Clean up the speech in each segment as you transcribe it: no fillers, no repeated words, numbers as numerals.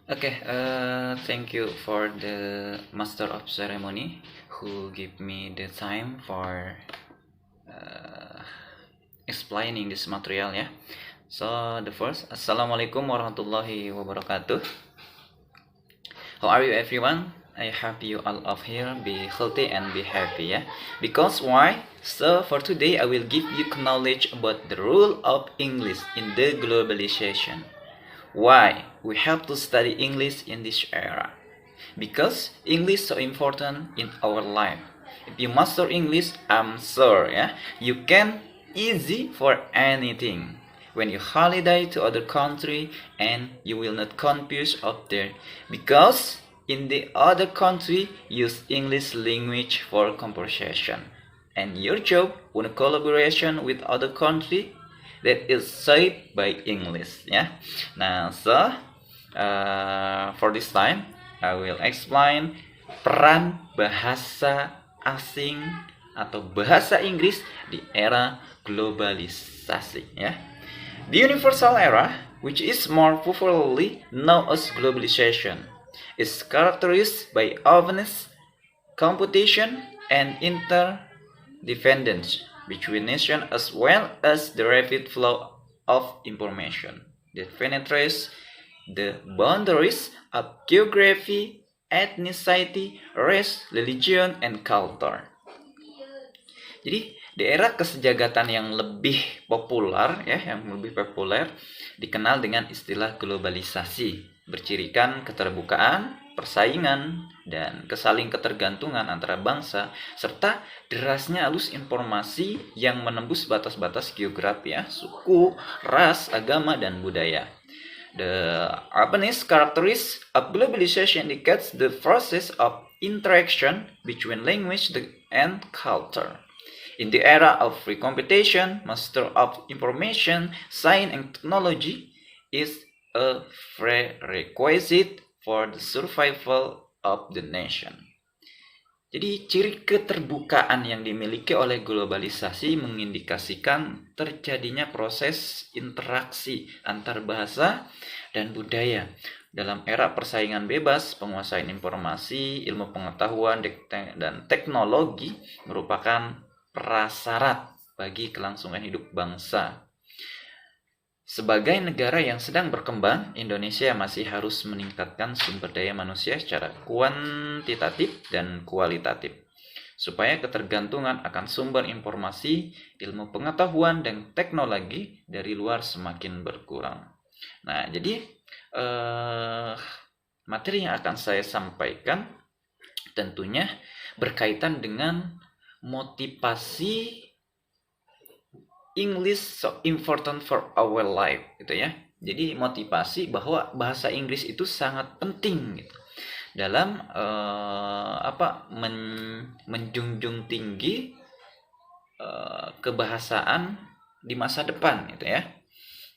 Okay, thank you for the master of ceremony who give me the time for uh, explaining this material ya. So the first, Assalamualaikum warahmatullahi wabarakatuh. How are you everyone? I hope you all of here be healthy and be happy ya. Because why? So for today I will give you knowledge about the role of English in the globalization. Why we have to study English in this era? Because English so important in our life. If you master English, I'm sure you can easy for anything. When you holiday to other country and you will not confuse up there because in the other country use English language for conversation and your job when collaboration with other country that is shaped by English Now for this time I will explain peran bahasa asing atau bahasa Inggris di era globalisasi The universal era, which is more popularly known as globalization, is characterized by openness, competition, and interdependence between nations as well as the rapid flow of information that penetrates the boundaries of geography, ethnicity, race, religion, and culture. Jadi di era kesejahteraan yang lebih populer dikenal dengan istilah globalisasi, bercirikan keterbukaan, persaingan, dan kesaling ketergantungan antara bangsa serta derasnya arus informasi yang menembus batas-batas geografi suku, ras, agama, dan budaya. The openness characteristic of globalization indicates the process of interaction between language and culture. In the era of free competition, master of information, science, and technology is a prerequisite for the survival of the nation. Jadi ciri keterbukaan yang dimiliki oleh globalisasi mengindikasikan terjadinya proses interaksi antar bahasa dan budaya. Dalam era persaingan bebas, penguasaan informasi, ilmu pengetahuan, dan teknologi merupakan prasyarat bagi kelangsungan hidup bangsa. Sebagai negara yang sedang berkembang, Indonesia masih harus meningkatkan sumber daya manusia secara kuantitatif dan kualitatif, supaya ketergantungan akan sumber informasi, ilmu pengetahuan, dan teknologi dari luar semakin berkurang. Nah, jadi materi yang akan saya sampaikan tentunya berkaitan dengan motivasi English so important for our life gitu ya. Jadi motivasi bahwa bahasa Inggris itu sangat penting gitu dalam menjunjung tinggi kebahasaan di masa depan gitu ya.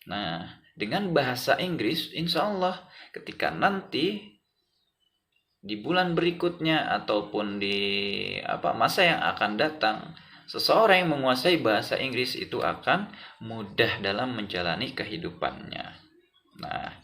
Nah, dengan bahasa Inggris insya Allah ketika nanti di bulan berikutnya ataupun di masa yang akan datang, seseorang yang menguasai bahasa Inggris itu akan mudah dalam menjalani kehidupannya. Nah,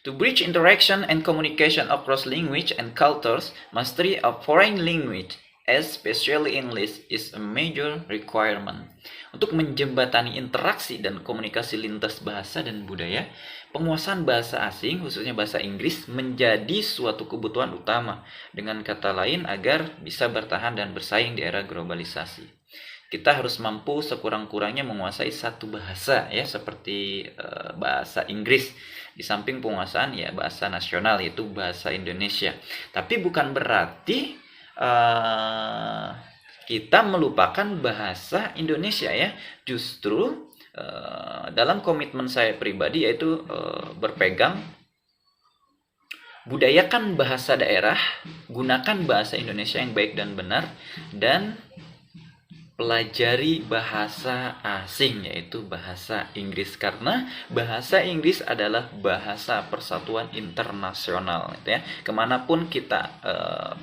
to bridge interaction and communication across language and cultures, mastery of foreign language, especially English, is a major requirement. Untuk menjembatani interaksi dan komunikasi lintas bahasa dan budaya, penguasaan bahasa asing, khususnya bahasa Inggris, menjadi suatu kebutuhan utama. Dengan kata lain, agar bisa bertahan dan bersaing di era globalisasi. Kita harus mampu sekurang-kurangnya menguasai satu bahasa seperti bahasa Inggris. Di samping penguasaan bahasa nasional yaitu bahasa Indonesia. Tapi bukan berarti kita melupakan bahasa Indonesia Justru dalam komitmen saya pribadi yaitu berpegang budayakan bahasa daerah, gunakan bahasa Indonesia yang baik dan benar, dan pelajari bahasa asing yaitu bahasa Inggris, karena bahasa Inggris adalah bahasa persatuan internasional kemanapun kita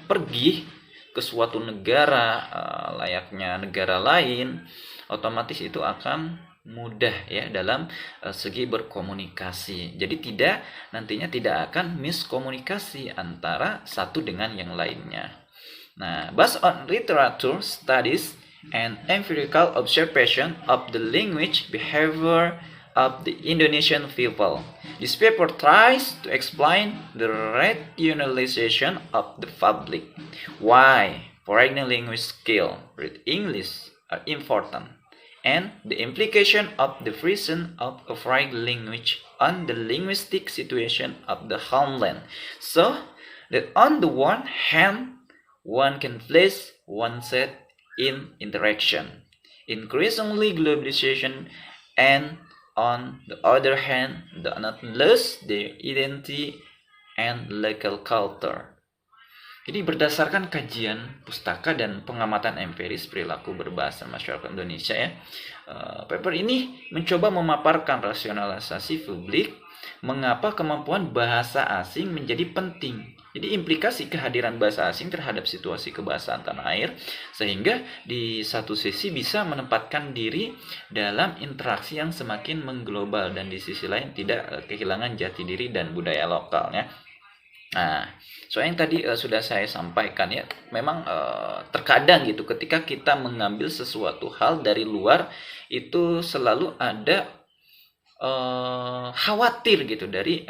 pergi ke suatu negara layaknya negara lain, otomatis itu akan mudah ya dalam segi berkomunikasi. Jadi nantinya tidak akan miskomunikasi antara satu dengan yang lainnya. Nah, based on literature studies and empirical observation of the language behavior of the Indonesian people, this paper tries to explain the rationalization of the public, why foreign language skill with English are important, and the implication of the presence of a foreign language on the linguistic situation of the homeland, so that on the one hand, one can place oneself in interaction, increasingly globalization, and on the other hand, do not lose their identity and local culture. Jadi berdasarkan kajian pustaka dan pengamatan empiris perilaku berbahasa masyarakat Indonesia ya, paper ini mencoba memaparkan rasionalisasi publik mengapa kemampuan bahasa asing menjadi penting. Jadi implikasi kehadiran bahasa asing terhadap situasi kebahasaan tanah air, sehingga di satu sisi bisa menempatkan diri dalam interaksi yang semakin mengglobal dan di sisi lain tidak kehilangan jati diri dan budaya lokalnya. Nah, soal yang tadi sudah saya sampaikan ya, memang terkadang gitu ketika kita mengambil sesuatu hal dari luar itu selalu ada khawatir gitu dari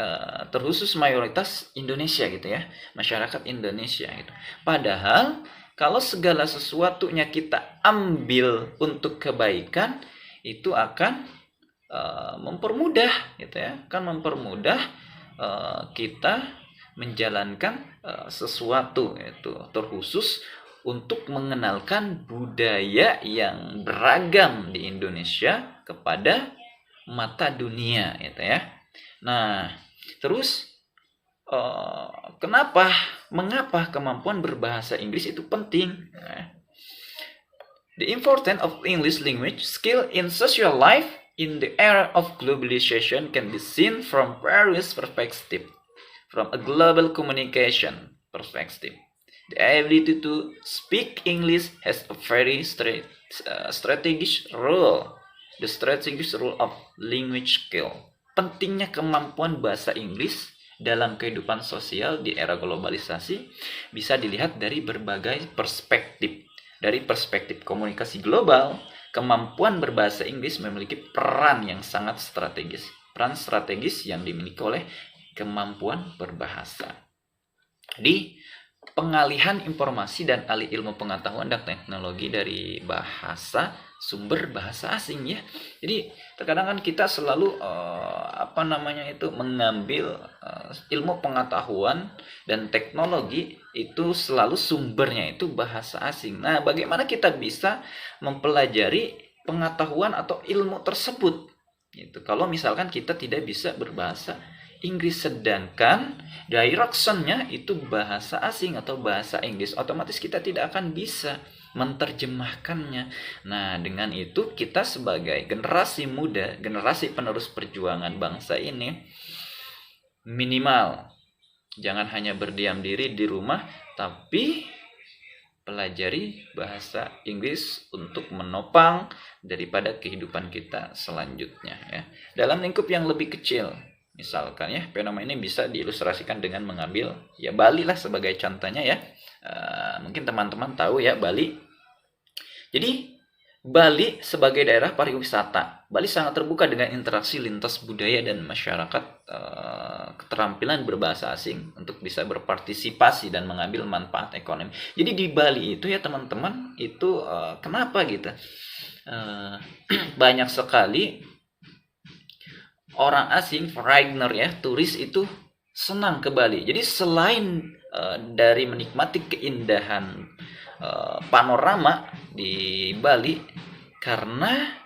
terkhusus mayoritas Indonesia gitu ya, masyarakat Indonesia gitu. Padahal kalau segala sesuatunya kita ambil untuk kebaikan itu akan mempermudah gitu ya, akan mempermudah kita menjalankan sesuatu itu terkhusus untuk mengenalkan budaya yang beragam di Indonesia kepada mata dunia gitu ya. Nah, terus mengapa kemampuan berbahasa Inggris itu penting? The importance of English language skill in social life in the era of globalization can be seen from various perspectives. From a global communication perspective, the ability to speak English has a very strategic role. The strategic role of language skill. Pentingnya kemampuan bahasa Inggris dalam kehidupan sosial di era globalisasi bisa dilihat dari berbagai perspektif. Dari perspektif komunikasi global, kemampuan berbahasa Inggris memiliki peran yang sangat strategis. Peran strategis yang dimiliki oleh kemampuan berbahasa. Di pengalihan informasi dan alih ilmu pengetahuan dan teknologi dari sumber bahasa asing ya. Jadi terkadang kan kita selalu mengambil ilmu pengetahuan dan teknologi itu selalu sumbernya itu bahasa asing. Nah, bagaimana kita bisa mempelajari pengetahuan atau ilmu tersebut? Gitu. Kalau misalkan kita tidak bisa berbahasa Inggris, sedangkan directionnya itu bahasa asing atau bahasa Inggris, otomatis kita tidak akan bisa menerjemahkannya. Nah, dengan itu kita sebagai generasi muda, generasi penerus perjuangan bangsa ini, minimal jangan hanya berdiam diri di rumah, tapi pelajari bahasa Inggris untuk menopang daripada kehidupan kita selanjutnya ya. Dalam lingkup yang lebih kecil, misalkan ya, fenomena ini bisa diilustrasikan dengan mengambil ya Bali lah sebagai contohnya ya. Mungkin teman-teman tahu ya Bali. Jadi Bali sebagai daerah pariwisata, Bali sangat terbuka dengan interaksi lintas budaya dan masyarakat, keterampilan berbahasa asing untuk bisa berpartisipasi dan mengambil manfaat ekonomi. Jadi di Bali itu ya teman-teman itu kenapa gitu? Banyak sekali orang asing, foreigner ya, turis itu senang ke Bali. Jadi selain dari menikmati keindahan panorama di Bali, karena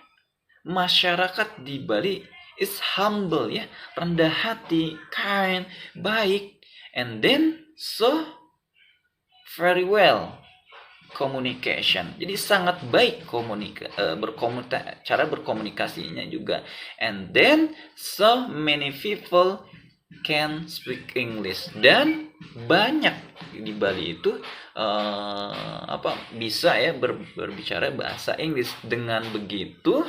masyarakat di Bali is humble ya, rendah hati, kind, baik, and then so very well communication. Jadi sangat baik cara berkomunikasinya juga. And then so many people can speak English. Dan banyak di Bali itu bisa ya berbicara bahasa Inggris. Dengan begitu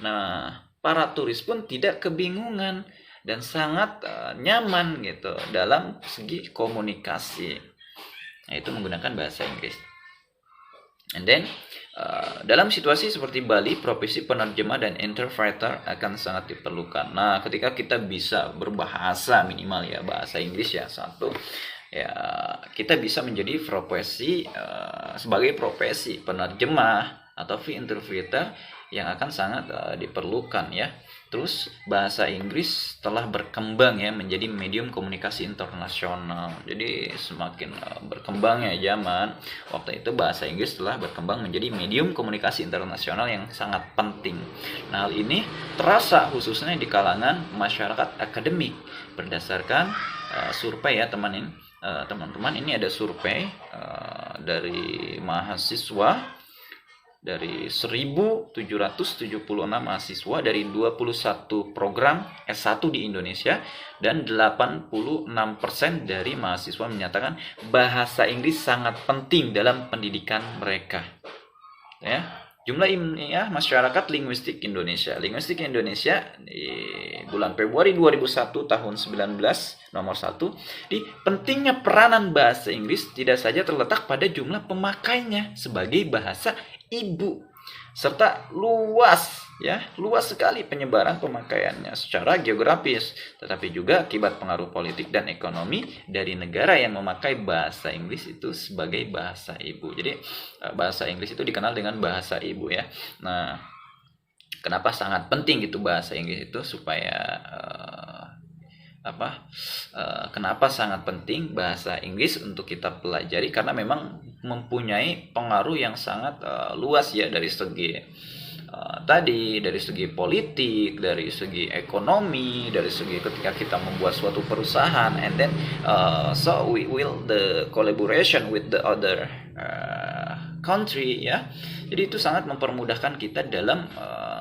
Nah, para turis pun tidak kebingungan dan sangat nyaman gitu dalam segi komunikasi. Nah, itu menggunakan bahasa Inggris. And then dalam situasi seperti Bali, profesi penerjemah dan interpreter akan sangat diperlukan. Nah, ketika kita bisa berbahasa minimal ya bahasa Inggris ya satu, ya kita bisa menjadi profesi sebagai profesi penerjemah atau interpreter yang akan sangat diperlukan ya. Terus bahasa Inggris telah berkembang ya menjadi medium komunikasi internasional. Jadi semakin berkembang ya zaman, waktu itu bahasa Inggris telah berkembang menjadi medium komunikasi internasional yang sangat penting. Nah, hal ini terasa khususnya di kalangan masyarakat akademik berdasarkan survei ya teman-teman. Ini ada survei dari mahasiswa dari 1.776 mahasiswa dari 21 program S1 di Indonesia, dan 86% dari mahasiswa menyatakan bahasa Inggris sangat penting dalam pendidikan mereka. Ya, jumlah ilmiah masyarakat linguistik Indonesia. Linguistik Indonesia di bulan Februari 2001 tahun 19 nomor 1, di pentingnya peranan bahasa Inggris tidak saja terletak pada jumlah pemakainya sebagai bahasa ibu, serta luas sekali penyebaran pemakaiannya secara geografis, tetapi juga akibat pengaruh politik dan ekonomi dari negara yang memakai bahasa Inggris itu sebagai bahasa ibu. Jadi bahasa Inggris itu dikenal dengan bahasa ibu ya. Nah, kenapa sangat penting gitu bahasa Inggris itu supaya kenapa sangat penting bahasa Inggris untuk kita pelajari, karena memang mempunyai pengaruh yang sangat luas ya dari segi dari segi politik, dari segi ekonomi, dari segi ketika kita membuat suatu perusahaan, and then so we will the collaboration with the other country ya. Jadi itu sangat mempermudahkan kita dalam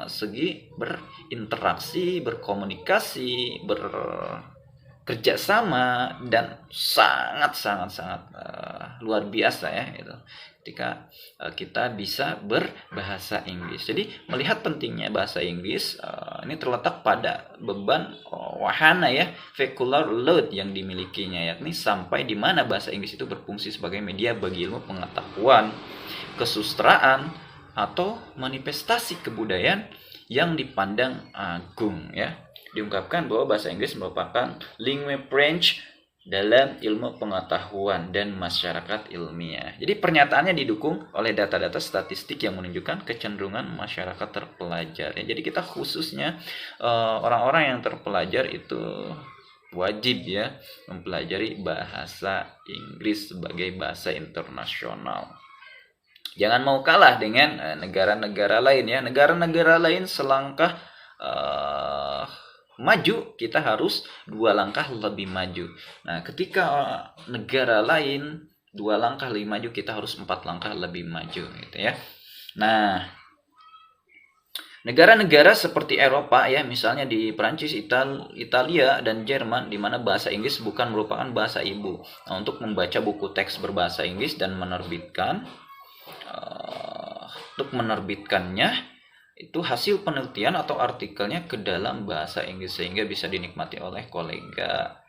segi berinteraksi, berkomunikasi, bekerjasama, dan sangat luar biasa ya itu ketika kita bisa berbahasa Inggris. Jadi melihat pentingnya bahasa Inggris ini terletak pada beban wahana ya, vehicular load yang dimilikinya, yakni sampai di mana bahasa Inggris itu berfungsi sebagai media bagi ilmu pengetahuan, kesusastraan, atau manifestasi kebudayaan yang dipandang agung ya. Diungkapkan bahwa bahasa Inggris merupakan lingua franca dalam ilmu pengetahuan dan masyarakat ilmiah. Jadi pernyataannya didukung oleh data-data statistik yang menunjukkan kecenderungan masyarakat terpelajar ya. Jadi kita khususnya orang-orang yang terpelajar itu wajib ya mempelajari bahasa Inggris sebagai bahasa internasional. Jangan mau kalah dengan negara-negara lain ya. Negara-negara lain selangkah maju, kita harus 2 langkah lebih maju. Nah, ketika negara lain 2 langkah lebih maju, kita harus 4 langkah lebih maju gitu ya. Nah, negara-negara seperti Eropa ya, misalnya di Prancis, Italia, dan Jerman, di mana bahasa Inggris bukan merupakan bahasa ibu. Nah, untuk membaca buku teks berbahasa Inggris dan menerbitkannya itu hasil penelitian atau artikelnya ke dalam bahasa Inggris sehingga bisa dinikmati oleh kolega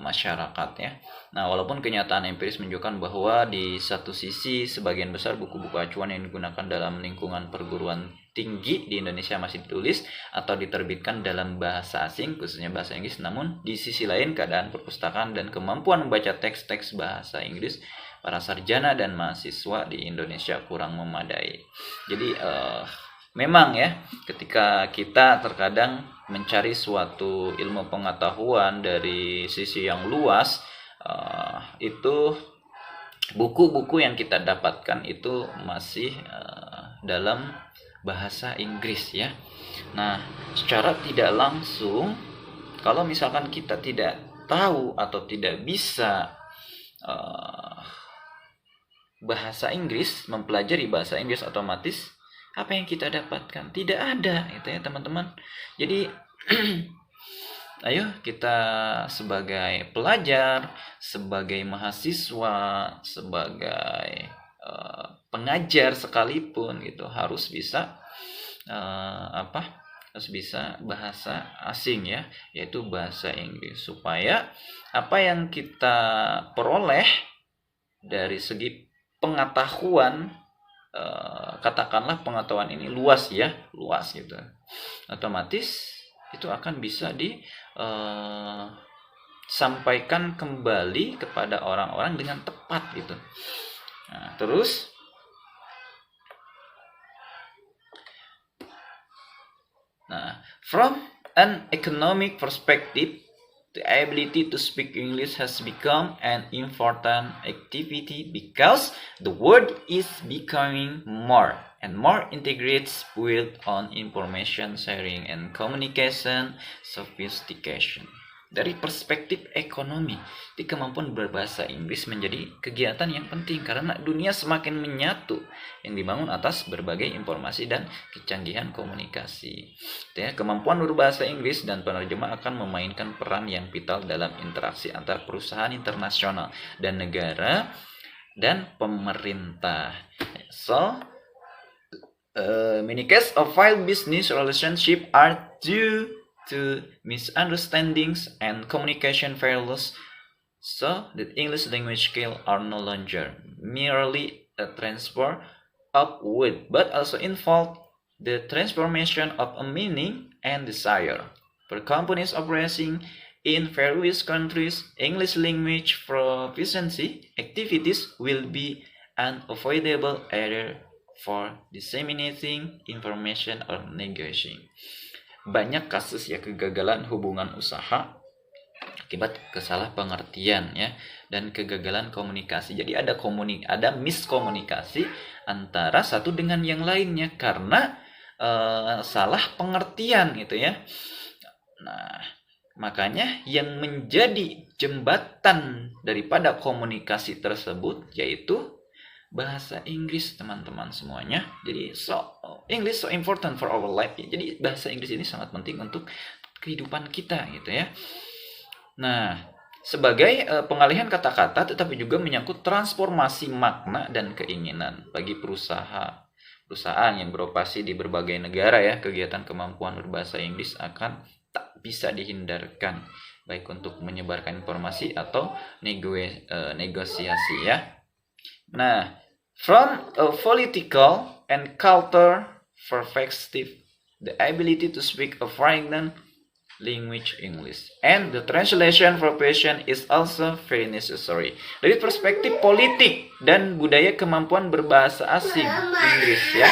masyarakat ya. Nah, walaupun kenyataan empiris menunjukkan bahwa di satu sisi sebagian besar buku-buku acuan yang digunakan dalam lingkungan perguruan tinggi di Indonesia masih ditulis atau diterbitkan dalam bahasa asing khususnya bahasa Inggris, namun di sisi lain keadaan perpustakaan dan kemampuan membaca teks-teks bahasa Inggris para sarjana dan mahasiswa di Indonesia kurang memadai. Jadi memang ya, ketika kita terkadang mencari suatu ilmu pengetahuan dari sisi yang luas, itu buku-buku yang kita dapatkan itu masih dalam bahasa Inggris ya. Nah, secara tidak langsung, kalau misalkan kita tidak tahu atau tidak bisa bahasa Inggris, mempelajari bahasa Inggris, otomatis apa yang kita dapatkan? Tidak ada gitu ya teman-teman. Jadi ayo kita sebagai pelajar, sebagai mahasiswa, sebagai pengajar sekalipun gitu harus bisa harus bisa bahasa asing ya, yaitu bahasa Inggris, supaya apa yang kita peroleh dari segi pengetahuan, katakanlah pengetahuan ini luas gitu, otomatis itu akan bisa disampaikan kembali kepada orang-orang dengan tepat gitu. Nah, terus from an economic perspective, the ability to speak English has become an important activity because the world is becoming more and more integrated built on information sharing and communication sophistication. Dari perspektif ekonomi, di kemampuan berbahasa Inggris menjadi kegiatan yang penting karena dunia semakin menyatu yang dibangun atas berbagai informasi dan kecanggihan komunikasi. Ya, kemampuan berbahasa Inggris dan penerjemah akan memainkan peran yang vital dalam interaksi antar perusahaan internasional dan negara dan pemerintah. So, many cases of failed business relationship are due to misunderstandings and communication failures, so that English language skills are no longer merely a transfer of word, but also involve the transformation of a meaning and desire. For companies operating in various countries, English language proficiency activities will be an unavoidable area for disseminating information or negotiating. Banyak kasus ya kegagalan hubungan usaha akibat kesalahpengertian ya dan kegagalan komunikasi. Jadi ada miskomunikasi antara satu dengan yang lainnya karena salah pengertian gitu ya. Nah, makanya yang menjadi jembatan daripada komunikasi tersebut yaitu bahasa Inggris, teman-teman semuanya. Jadi English so important for our life. Jadi bahasa Inggris ini sangat penting untuk kehidupan kita gitu ya. Nah, sebagai pengalihan kata-kata tetapi juga menyangkut transformasi makna dan keinginan bagi perusahaan yang beroperasi di berbagai negara ya, kegiatan kemampuan berbahasa Inggris akan tak bisa dihindarkan baik untuk menyebarkan informasi atau negosiasi ya. Nah, from a political and cultural perspective, the ability to speak a foreign language English and the translation profession is also very necessary. Dari perspektif politik dan budaya, kemampuan berbahasa asing Inggris ya.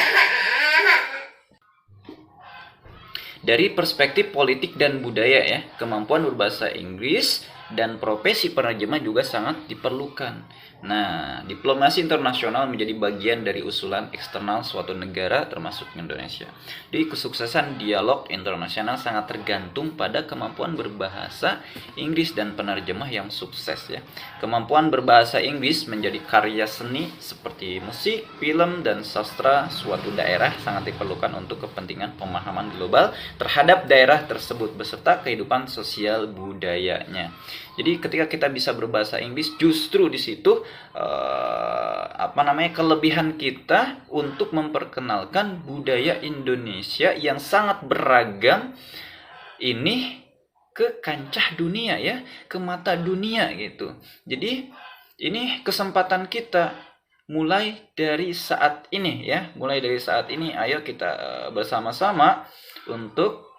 Dari perspektif politik dan budaya ya, kemampuan berbahasa Inggris dan profesi penerjemah juga sangat diperlukan. Nah, diplomasi internasional menjadi bagian dari usulan eksternal suatu negara termasuk Indonesia. Jadi kesuksesan dialog internasional sangat tergantung pada kemampuan berbahasa Inggris dan penerjemah yang sukses ya. Kemampuan berbahasa Inggris menjadi karya seni seperti musik, film, dan sastra suatu daerah sangat diperlukan untuk kepentingan pemahaman global terhadap daerah tersebut beserta kehidupan sosial budayanya. Jadi ketika kita bisa berbahasa Inggris, justru di situ kelebihan kita untuk memperkenalkan budaya Indonesia yang sangat beragam ini ke kancah dunia ya, ke mata dunia gitu. Jadi ini kesempatan kita mulai dari saat ini ya, ayo kita bersama-sama untuk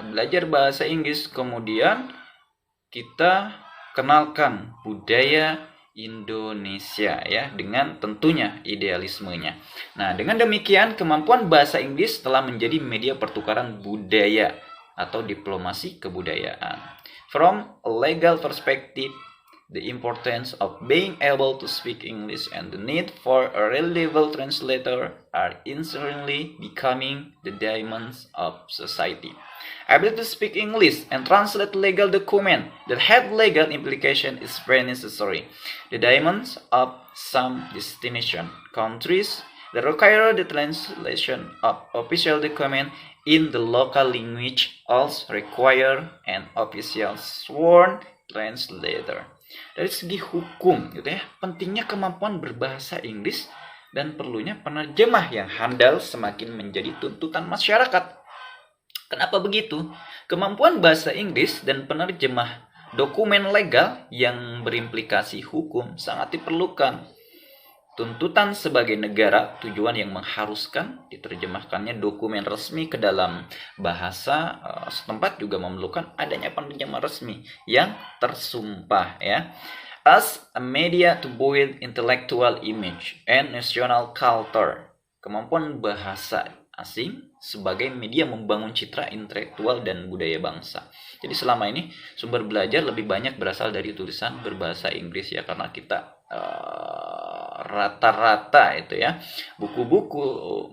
belajar bahasa Inggris, kemudian kita kenalkan budaya Indonesia ya dengan tentunya idealismenya. Nah, dengan demikian kemampuan bahasa Inggris telah menjadi media pertukaran budaya atau diplomasi kebudayaan. From a legal perspective, the importance of being able to speak English and the need for a reliable translator are increasingly becoming the diamonds of society. Ability to speak English and translate legal documents that have legal implication is very necessary. The diamonds of some destination countries that require the translation of official document in the local language also require an official sworn translator. Dari segi hukum gitu ya, pentingnya kemampuan berbahasa Inggris dan perlunya penerjemah yang handal semakin menjadi tuntutan masyarakat. Kenapa begitu? Kemampuan bahasa Inggris dan penerjemah dokumen legal yang berimplikasi hukum sangat diperlukan. Tuntutan sebagai negara, tujuan yang mengharuskan diterjemahkannya dokumen resmi ke dalam bahasa setempat juga memerlukan adanya penerjemah resmi yang tersumpah ya. As a media to build intellectual image and national culture. Kemampuan bahasa asing sebagai media membangun citra intelektual dan budaya bangsa. Jadi selama ini sumber belajar lebih banyak berasal dari tulisan berbahasa Inggris ya, karena kita rata-rata itu ya buku-buku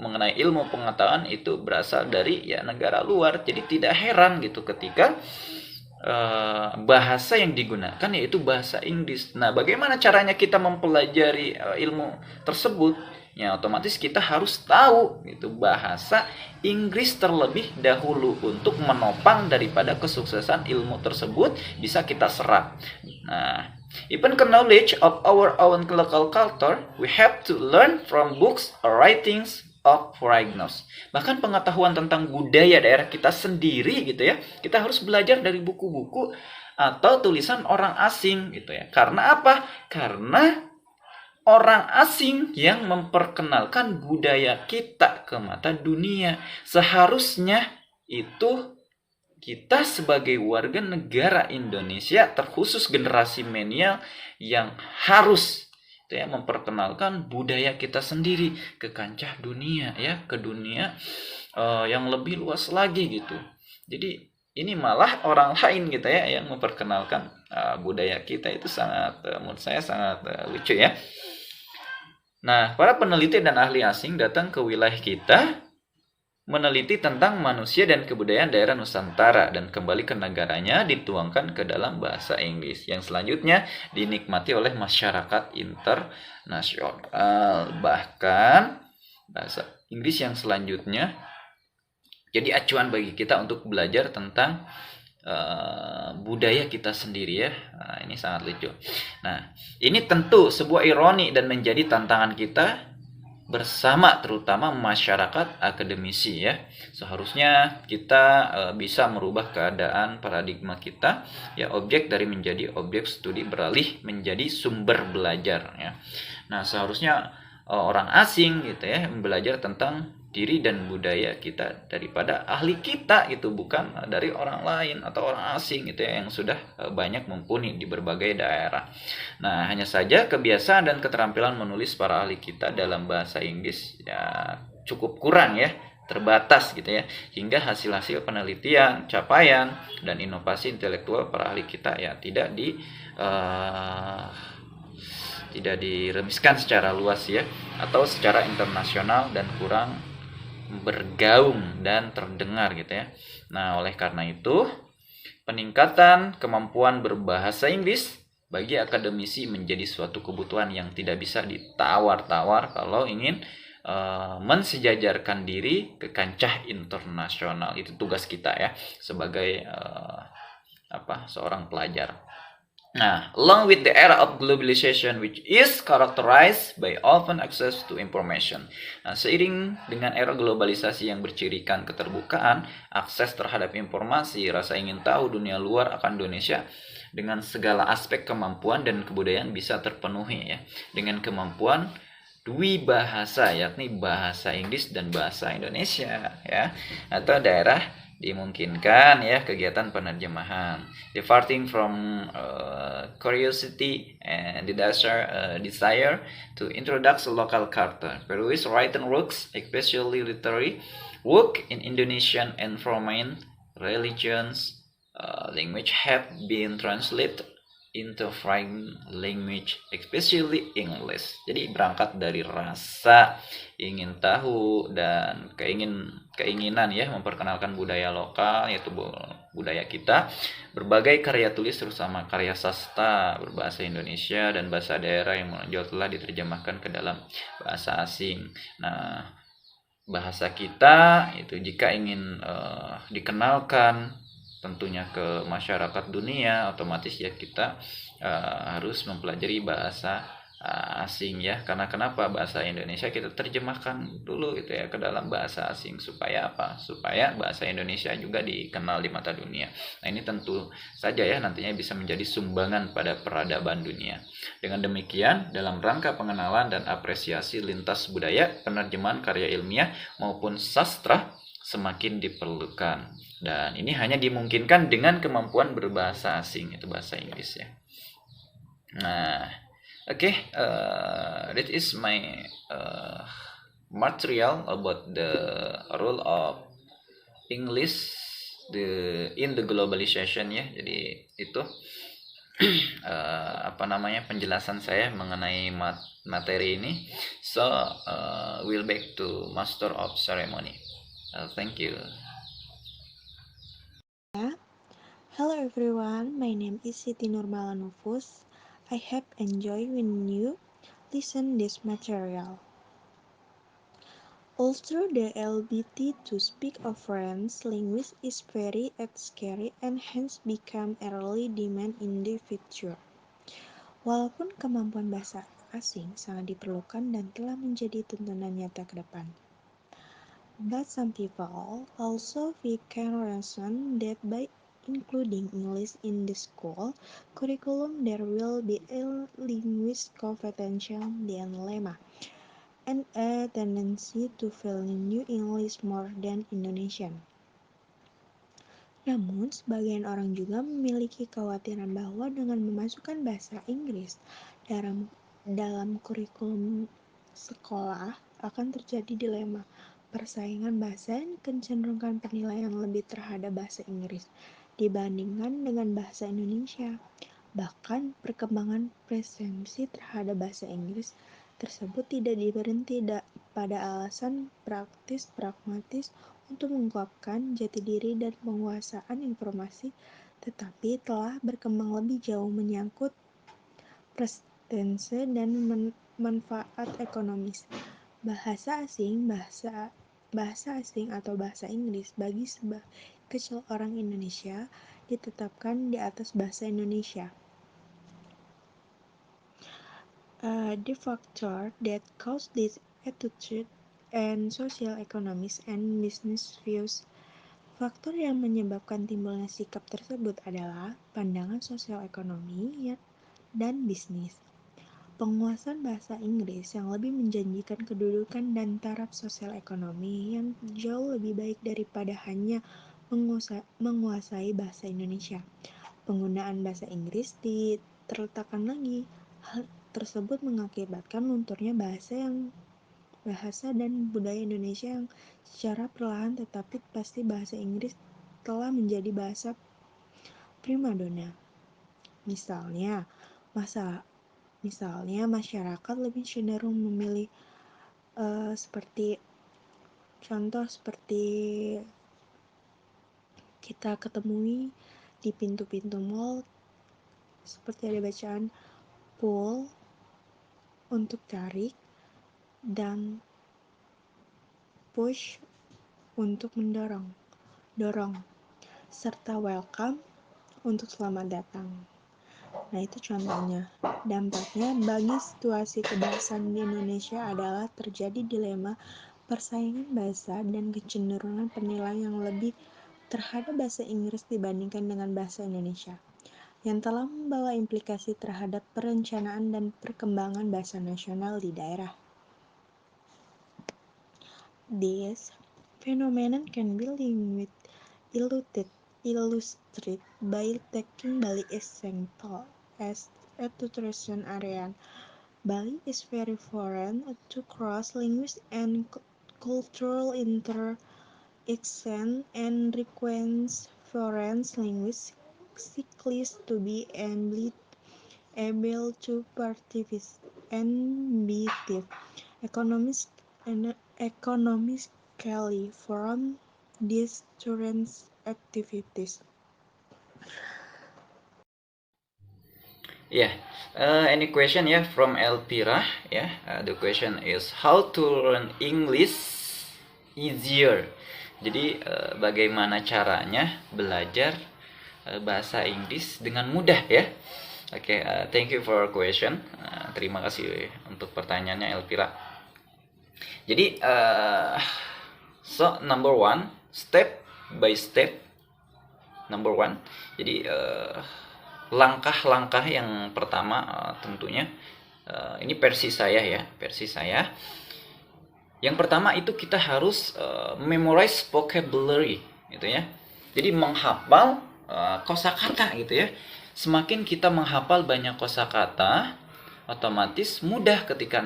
mengenai ilmu pengetahuan itu berasal dari ya negara luar. Jadi tidak heran gitu ketika bahasa yang digunakan yaitu bahasa Inggris. Nah, bagaimana caranya kita mempelajari ilmu tersebut? Ya, otomatis kita harus tahu gitu bahasa Inggris terlebih dahulu untuk menopang daripada kesuksesan ilmu tersebut bisa kita serap. Nah, even knowledge of our own local culture, we have to learn from books or writings of foreigners. Bahkan pengetahuan tentang budaya daerah kita sendiri gitu ya, kita harus belajar dari buku-buku atau tulisan orang asing gitu ya. Karena apa? Karena orang asing yang memperkenalkan budaya kita ke mata dunia. Seharusnya itu kita sebagai warga negara Indonesia, terkhusus generasi milenial, yang harus ya memperkenalkan budaya kita sendiri ke kancah dunia ya, ke dunia yang lebih luas lagi gitu. Jadi ini malah orang lain gitu ya yang memperkenalkan budaya kita. Itu sangat menurut saya sangat lucu ya. Nah, para peneliti dan ahli asing datang ke wilayah kita meneliti tentang manusia dan kebudayaan daerah Nusantara dan kembali ke negaranya dituangkan ke dalam bahasa Inggris yang selanjutnya dinikmati oleh masyarakat internasional. Bahkan bahasa Inggris yang selanjutnya jadi acuan bagi kita untuk belajar tentang budaya kita sendiri ya. Nah, ini sangat lucu. Nah, ini tentu sebuah ironi dan menjadi tantangan kita bersama, terutama masyarakat akademisi ya. Seharusnya kita bisa merubah keadaan paradigma kita ya, objek dari menjadi objek studi beralih menjadi sumber belajar ya. Nah, seharusnya orang asing gitu ya belajar tentang diri dan budaya kita daripada ahli kita gitu, bukan dari orang lain atau orang asing gitu ya yang sudah banyak mumpuni di berbagai daerah. Nah, hanya saja kebiasaan dan keterampilan menulis para ahli kita dalam bahasa Inggris ya cukup kurang ya, terbatas gitu ya, hingga hasil-hasil penelitian, capaian dan inovasi intelektual para ahli kita ya tidak diremiskan secara luas ya atau secara internasional dan kurang bergaung dan terdengar gitu ya. Nah, oleh karena itu peningkatan kemampuan berbahasa Inggris bagi akademisi menjadi suatu kebutuhan yang tidak bisa ditawar-tawar kalau ingin mensejajarkan diri ke kancah internasional. Itu tugas kita ya sebagai seorang pelajar. Nah, along with the era of globalization which is characterized by open access to information. Nah, seiring dengan era globalisasi yang bercirikan keterbukaan, akses terhadap informasi, rasa ingin tahu dunia luar akan Indonesia dengan segala aspek kemampuan dan kebudayaan bisa terpenuhi ya. Dengan kemampuan dwi bahasa, yakni bahasa Inggris dan bahasa Indonesia ya, atau daerah dimungkinkan ya kegiatan penerjemahan. Departing from curiosity and the desire to introduce local culture, peruse written works, especially literary work in Indonesian environment, religions, language have been translated into foreign language, especially English. Jadi berangkat dari rasa ingin tahu dan keinginan ya memperkenalkan budaya lokal, yaitu budaya kita. Berbagai karya tulis terutama karya sastra berbahasa Indonesia dan bahasa daerah yang menonjol telah diterjemahkan ke dalam bahasa asing. Nah, bahasa kita itu jika ingin dikenalkan tentunya ke masyarakat dunia, otomatis ya kita harus mempelajari bahasa asing ya. Karena kenapa bahasa Indonesia kita terjemahkan dulu gitu ya ke dalam bahasa asing, supaya apa? Supaya bahasa Indonesia juga dikenal di mata dunia. Nah, ini tentu saja ya nantinya bisa menjadi sumbangan pada peradaban dunia. Dengan demikian, dalam rangka pengenalan dan apresiasi lintas budaya, penerjemahan karya ilmiah maupun sastra semakin diperlukan. Dan ini hanya dimungkinkan dengan kemampuan berbahasa asing, itu bahasa Inggris ya. Nah, that is my material about the role of English in the globalization ya. Jadi itu penjelasan saya mengenai materi ini. So we'll back to Master of Ceremony. Thank you. Hello everyone, my name is Siti Nurmala Nufus. I have enjoyed when you listen this material. Although the ability to speak a foreign language is very scary and hence become a early demand in the future. Walaupun kemampuan bahasa asing sangat diperlukan dan telah menjadi tuntunan nyata ke depan. But some people also can reason that by including English in the school curriculum there will be a linguistic competition dilemma and a tendency to value English more than Indonesian. Namun, sebagian orang juga memiliki kekhawatiran bahwa dengan memasukkan bahasa Inggris dalam kurikulum sekolah akan terjadi dilema persaingan bahasa dan kecenderungan penilaian lebih terhadap bahasa Inggris dibandingkan dengan bahasa Indonesia. Bahkan, perkembangan persepsi terhadap bahasa Inggris tersebut tidak berhenti pada alasan praktis pragmatis untuk mengungkapkan jati diri dan penguasaan informasi, tetapi telah berkembang lebih jauh menyangkut prestase dan manfaat ekonomis. Bahasa asing atau bahasa Inggris bagi kecil orang Indonesia ditetapkan di atas bahasa Indonesia. The factor that cause this attitude and social economics and business views. Faktor yang menyebabkan timbulnya sikap tersebut adalah pandangan sosial ekonomi dan bisnis. Penguasaan bahasa Inggris yang lebih menjanjikan kedudukan dan taraf sosial ekonomi yang jauh lebih baik daripada hanya menguasai bahasa Indonesia. Penggunaan bahasa Inggris terletakkan lagi. Hal tersebut mengakibatkan lunturnya bahasa dan budaya Indonesia yang secara perlahan tetapi pasti bahasa Inggris telah menjadi bahasa primadona. Misalnya masyarakat lebih cenderung memilih seperti kita ketemui di pintu-pintu mall, seperti ada bacaan pull untuk tarik dan push untuk mendorong, serta welcome untuk selamat datang. Nah, itu contohnya. Dampaknya bagi situasi kebahasaan di Indonesia adalah terjadi dilema persaingan bahasa dan kecenderungan penilaian yang lebih terhadap bahasa Inggris dibandingkan dengan bahasa Indonesia, yang telah membawa implikasi terhadap perencanaan dan perkembangan bahasa nasional di daerah. This phenomenon can be illustrated by taking Bali example as a tourism area. Bali is very foreign to cross-linguistic and cultural interaction and requires foreign linguists to be able to participate and be economically from these tourist activities. Any question from Elpira? The question is how to learn English easier. Jadi bagaimana caranya belajar bahasa Inggris dengan mudah ya. Oke, thank you for question. Terima kasih untuk pertanyaannya Elvira. Jadi so number one, step by step. Number one, jadi langkah-langkah yang pertama tentunya ini versi saya ya, versi saya. Yang pertama itu kita harus memorize vocabulary gitu ya. Jadi menghafal kosakata gitu ya. Semakin kita menghafal banyak kosakata, otomatis mudah ketika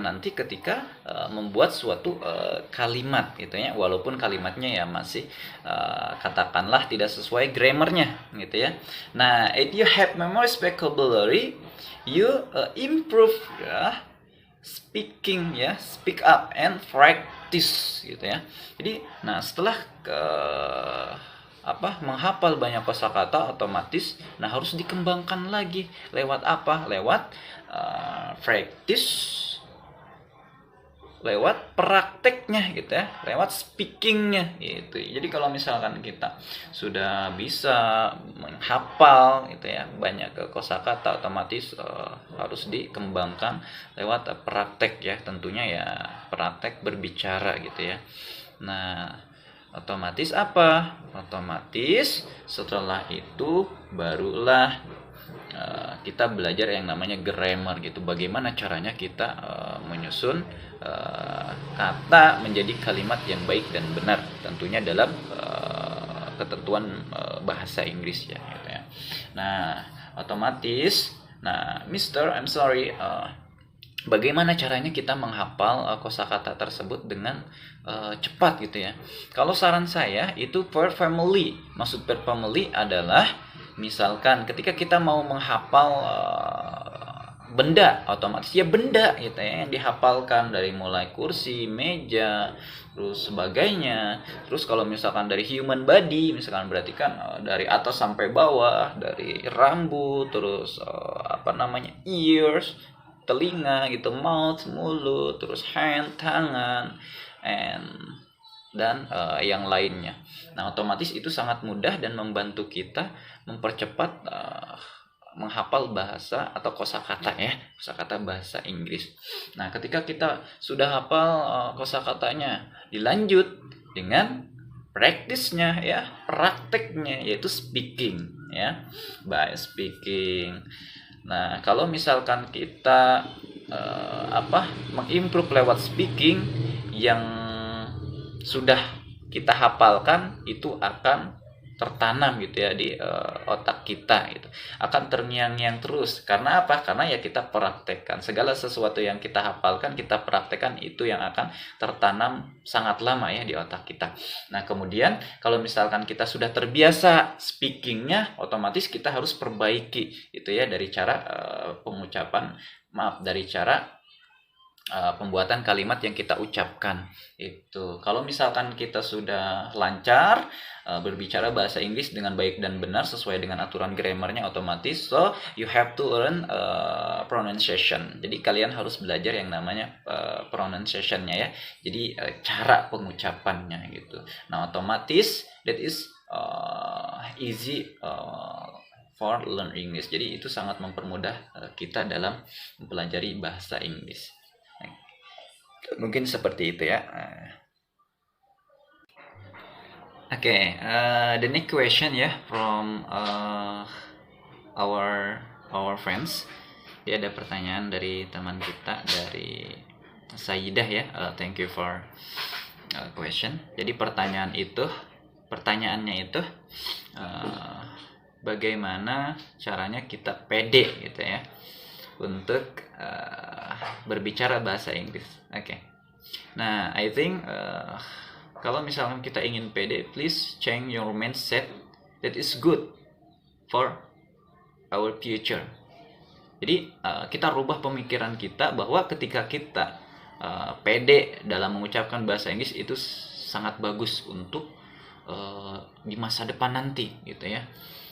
membuat suatu kalimat gitu ya, walaupun kalimatnya ya masih katakanlah tidak sesuai grammarnya gitu ya. Nah, if you have memorized vocabulary, you improve ya speaking ya, speak up and practice gitu ya. Jadi nah setelah menghafal banyak kosakata, otomatis nah harus dikembangkan lagi lewat apa? Lewat practice, lewat prakteknya gitu ya, lewat speakingnya gitu. Jadi kalau misalkan kita sudah bisa menghafal gitu ya banyak kosakata, otomatis harus dikembangkan lewat praktek ya, tentunya ya praktek berbicara gitu ya. Nah, otomatis apa? Otomatis setelah itu barulah kita belajar yang namanya grammar gitu. Bagaimana caranya kita menyusun kata menjadi kalimat yang baik dan benar, tentunya dalam ketentuan bahasa Inggris ya gitu ya. Nah, otomatis Mister, I'm sorry, bagaimana caranya kita menghafal kosakata tersebut dengan cepat gitu ya. Kalau saran saya itu per family. Maksud per family adalah misalkan ketika kita mau menghafal benda, otomatis ya benda gitu ya yang dihafalkan, dari mulai kursi, meja, terus sebagainya. Terus kalau misalkan dari human body, misalkan berarti kan dari atas sampai bawah, dari rambut, terus ears, telinga gitu, mouth, mulut, terus hand, tangan, dan yang lainnya. Nah, otomatis itu sangat mudah dan membantu kita mempercepat menghafal bahasa atau kosakata ya, kosakata bahasa Inggris. Nah, ketika kita sudah hafal kosakatanya, dilanjut dengan praktisnya ya, prakteknya, yaitu speaking ya, by speaking. Nah, kalau misalkan kita mengimprove lewat speaking, yang sudah kita hafalkan itu akan tertanam gitu ya di otak kita gitu, akan terngiang-ngiang terus. Karena apa? Karena ya kita praktekkan segala sesuatu yang kita hafalkan, kita praktekkan, itu yang akan tertanam sangat lama ya di otak kita. Nah, kemudian kalau misalkan kita sudah terbiasa speakingnya, otomatis kita harus perbaiki itu ya, dari cara dari cara pembuatan kalimat yang kita ucapkan itu. Kalau misalkan kita sudah lancar berbicara bahasa Inggris dengan baik dan benar sesuai dengan aturan grammarnya, otomatis so you have to learn pronunciation. Jadi kalian harus belajar yang namanya pronunciationnya ya. Jadi cara pengucapannya gitu. Nah, otomatis that is easy for learn English. Jadi itu sangat mempermudah kita dalam mempelajari bahasa Inggris. Mungkin seperti itu ya. Okay, the next question ya from our friends. Dia ada pertanyaan dari teman kita, dari Saidah ya. Thank you for question. Jadi pertanyaannya itu bagaimana caranya kita pede gitu ya untuk berbicara bahasa Inggris. Oke. Nah, I think kalau misalnya kita ingin pede, please change your mindset. That is good for our future. Jadi kita rubah pemikiran kita bahwa ketika kita pede dalam mengucapkan bahasa Inggris, itu sangat bagus untuk di masa depan nanti gitu ya.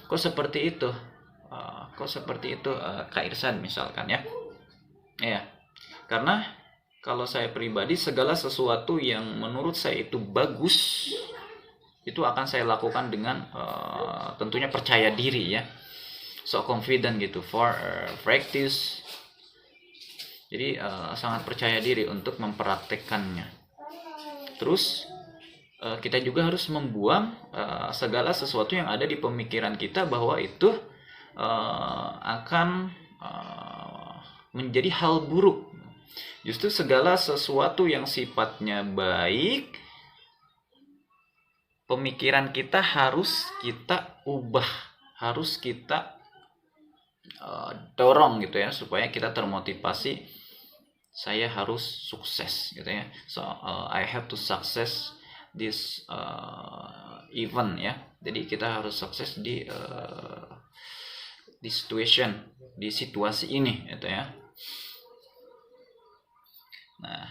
Kok seperti itu? Kak Irsan misalkan ya. Ya. Karena kalau saya pribadi, segala sesuatu yang menurut saya itu bagus, itu akan saya lakukan dengan tentunya percaya diri ya. so confident gitu for practice. Jadi sangat percaya diri untuk mempraktekkannya. Terus kita juga harus membuang segala sesuatu yang ada di pemikiran kita bahwa itu akan menjadi hal buruk. Justru segala sesuatu yang sifatnya baik, pemikiran kita harus kita ubah, harus kita dorong gitu ya, supaya kita termotivasi. Saya harus sukses gitu ya. So I have to success this event ya. Jadi kita harus sukses di situation, di situasi ini gitu ya. Nah,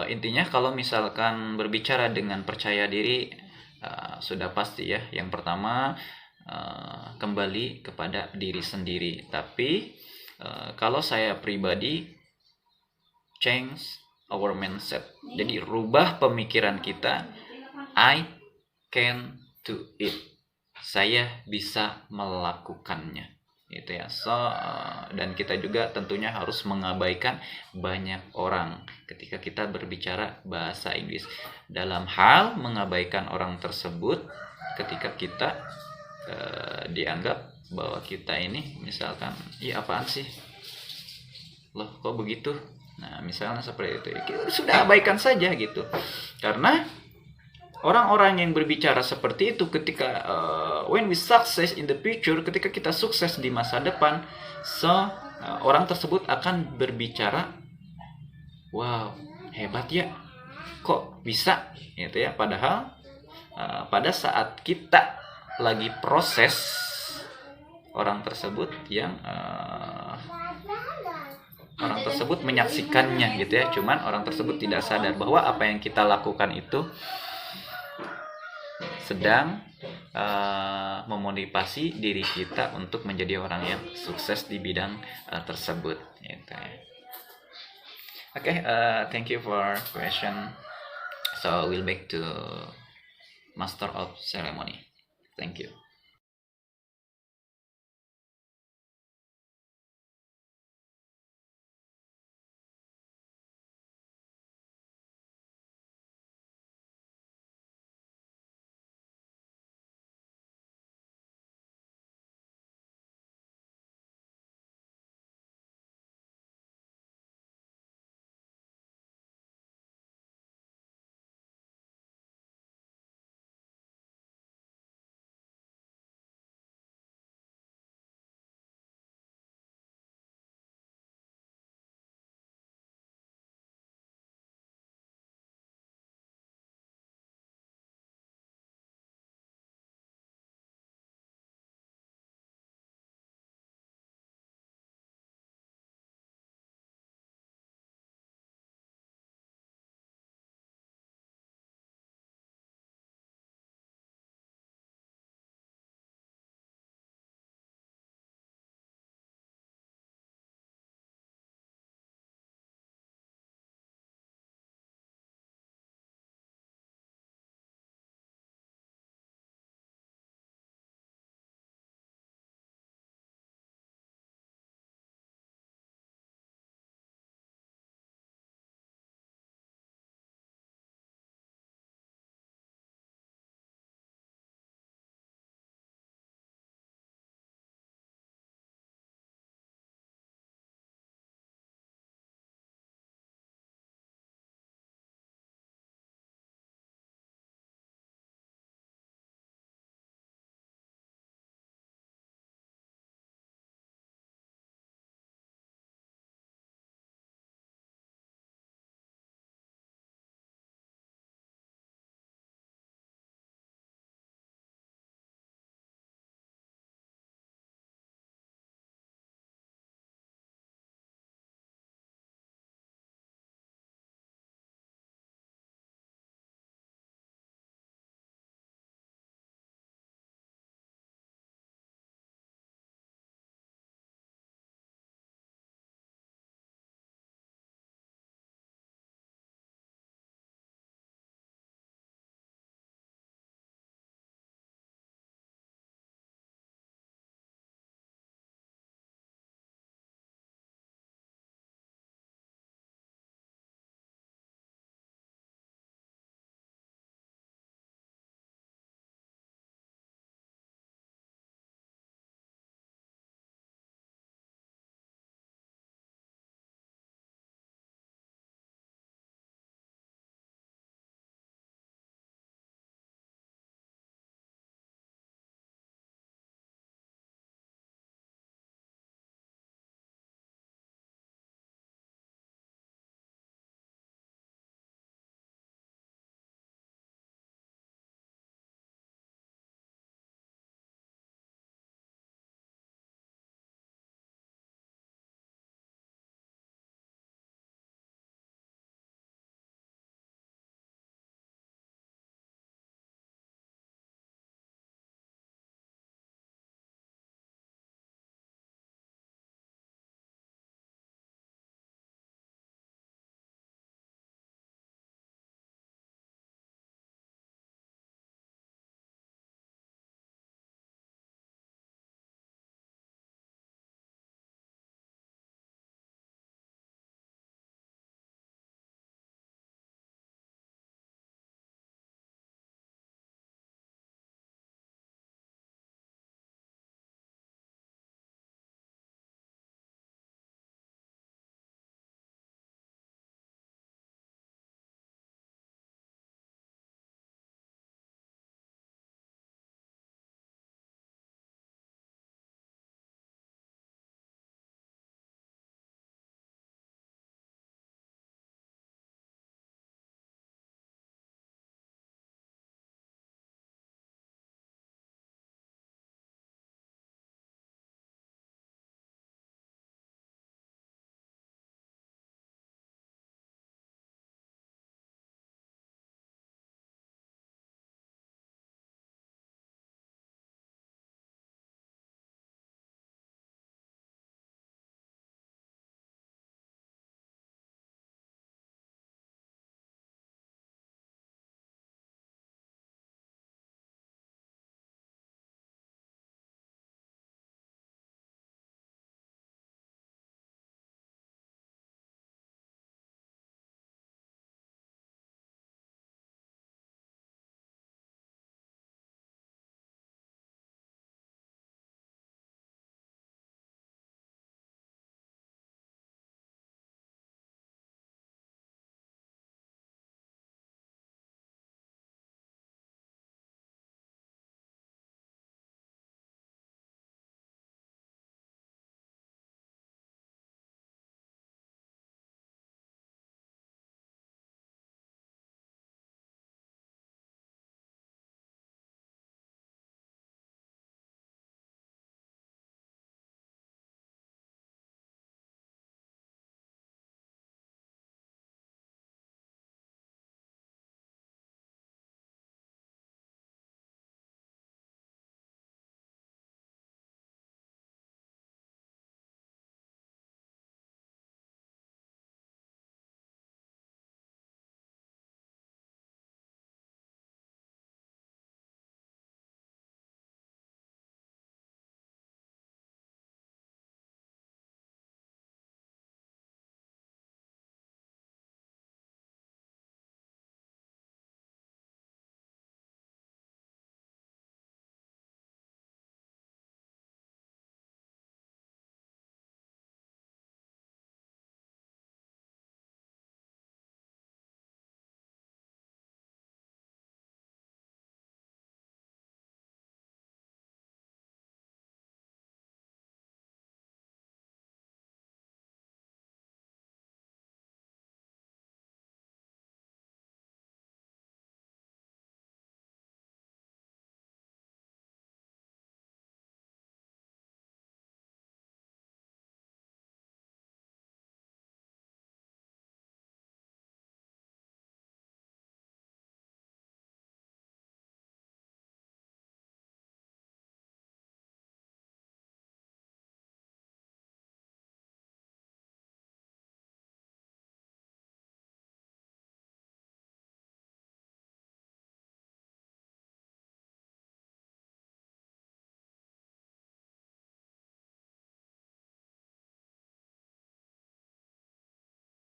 intinya kalau misalkan berbicara dengan percaya diri, sudah pasti ya. Yang pertama kembali kepada diri sendiri. Tapi kalau saya pribadi, change our mindset. Jadi rubah pemikiran kita. I can do it. Saya bisa melakukannya. Gitu ya. So dan kita juga tentunya harus mengabaikan banyak orang ketika kita berbicara bahasa Inggris. Dalam hal mengabaikan orang tersebut, ketika kita dianggap bahwa kita ini misalkan, iya apaan sih, loh kok begitu. Nah misalnya seperti itu, kita sudah abaikan saja gitu. Karena orang-orang yang berbicara seperti itu ketika when we success in the future, ketika kita sukses di masa depan, so orang tersebut akan berbicara, wow hebat ya, kok bisa gitu ya. Padahal pada saat kita lagi proses, orang tersebut yang orang tersebut menyaksikannya gitu ya. Cuman orang tersebut tidak sadar bahwa apa yang kita lakukan itu sedang memotivasi diri kita untuk menjadi orang yang sukses di bidang tersebut gitu ya. Okay, thank you for question. So we'll back to Master of Ceremony. Thank you.